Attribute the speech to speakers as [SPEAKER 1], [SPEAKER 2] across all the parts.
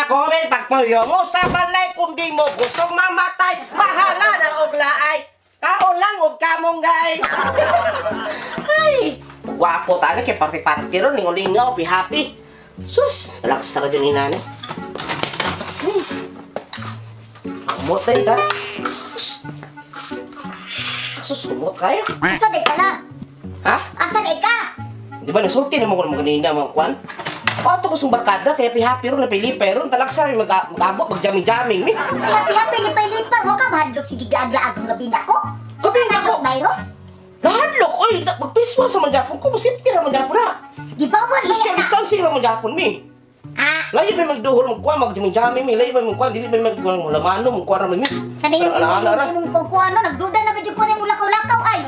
[SPEAKER 1] mga comment pagpuyo mo sa balay kung di mo gustong mamatay. Mahala na og laay. Kaon lang og kamonggay. Ay, guwapo talaga kay party-party ron. Lingaw-lingaw, happy. Sus, relax ka dyan inani. Umot na ita. Sus, umot kayo.
[SPEAKER 2] Asan ka lang?
[SPEAKER 1] Ha?
[SPEAKER 2] Asan ka?
[SPEAKER 1] Di ba nasulti naman ko ng ganina mga kwan? Pato ko sung barkada kaya happy ron, napilipay ron. Talagsari mag-abot, mag-jamming-jamming.
[SPEAKER 2] Sa happy-happy, lipay-lipay. Huwag ka mahadlok sige gaagla-agong gabi na ko.
[SPEAKER 1] Gabi na ko?
[SPEAKER 2] Virus?
[SPEAKER 1] Nahadlok, oy, mag-peaceful sa manjapon ko, masipti na manjapon na.
[SPEAKER 2] Gibawan mo
[SPEAKER 1] Social
[SPEAKER 2] na.
[SPEAKER 1] distancing na manjapon mi.
[SPEAKER 2] Ah,
[SPEAKER 1] Layo ba magduhol mo kuha, mag-jamming mi, layo ba magkuha, dili ba maglamano, magkuha naman mi.
[SPEAKER 2] kanina
[SPEAKER 1] Ala-ala ra.
[SPEAKER 2] yung kukuha no, nagduda na medyo ko na yung lakaw-lakaw ay.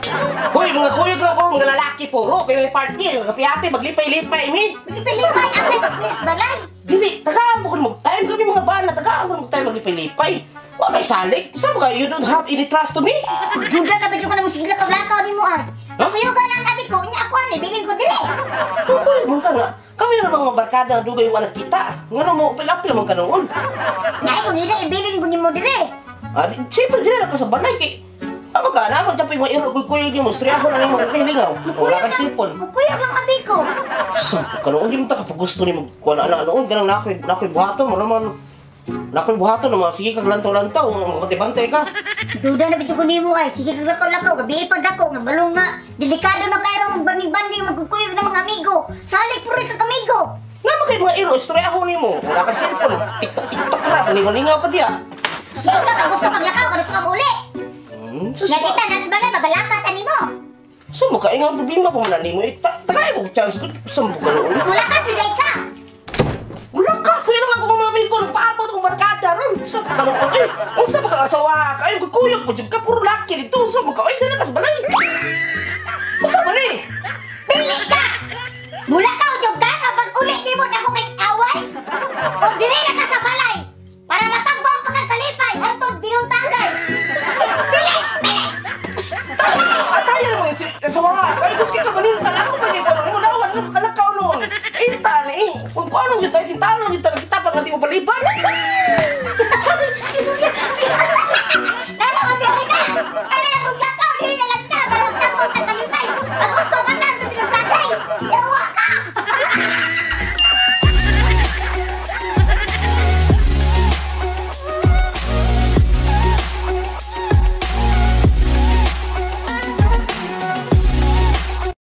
[SPEAKER 1] Hoy, mga kuyog lang ko, mga lalaki puro, kaya may party, happy-happy, maglipay-lipay mi.
[SPEAKER 2] Lipay-lipay, akay mag-please balay.
[SPEAKER 1] Dili, tagaan mo ko mag-time, kami mga bana, tagaan mo mag-time, maglipay-lipay. Wala kay salig, saan ba you don't have any trust to me?
[SPEAKER 2] Duda na medyo ko na mo sige lakaw-lakaw ni mo ay.
[SPEAKER 1] Huh?
[SPEAKER 2] Kuyugan ang nabi ko, niya ako ano, bilin ko dire.
[SPEAKER 1] Tukoy, mong ka nga. Kami na mga barkada na dugay yung anak kita. Nga mo, upil-apil naman ka noon.
[SPEAKER 2] Ngay kung ila, ibilin ko ni mo dire.
[SPEAKER 1] Siyempre, dili na ka sa banay kay... Apa ka, naman siya pa yung mga irog-kuy ni mo, striyaho na yung mga kahilingaw. Wala kay sipon.
[SPEAKER 2] Mukuyog lang abi ko.
[SPEAKER 1] Sampo ka noon, di mo ta kapag gusto ni magkuha na noon, ganang nakoy buhato mo naman. Nakoy buhato naman, sige kag lantaw-lantaw, magkatibantay ka.
[SPEAKER 2] Duda na medyo ko ni mo ay, sige kag lakaw-lakaw, gabi ipad ako, nga balong nga. Delikado na kayo ng bani-bani, magkukuyog ng mga amigo. Salik puro kag amigo.
[SPEAKER 1] Naman kay mga iro, striyaho ni mo. Wala kay sipon, tiktok-tiktok ra, lingaw-lingaw ka diya.
[SPEAKER 2] Sige ka, pag gusto kag lakaw, gusto kag uli.
[SPEAKER 1] Sus,
[SPEAKER 2] Nakita na sa balay, babalaka ka ni mo.
[SPEAKER 1] saan mo ka? Ingang problema pa man mo. Tagay mo chance ko. Saan mo ka noon?
[SPEAKER 2] Wala ka, tuloy ka.
[SPEAKER 1] Wala ka! Kaya naman kung mamamil ko, nagpaabot akong barkada ron. Saan ka noon? Eh, ang saan mo ka asawa ka? Ayun, kukuyok mo dyan ka. Puro laki dito. Saan mo ka? Ay, gano'n ka sa balay. Saan mo ni?
[SPEAKER 2] Pili ka. Mula ka, udyog ka, kapag uli ni mo na ako kay away. O dili na ka sa balay. Para matagbo ang pagkakalipay. Hantod, binutangay. Pili, pili.
[SPEAKER 1] Ataya naman yung asawa ka. Ay, gusto ka ba niyo? Talako ba niyo? Ano mo nawan? Ano kalakaw noon? Eh, tani eh. Kung ano yung tayo, tintalo yung tayo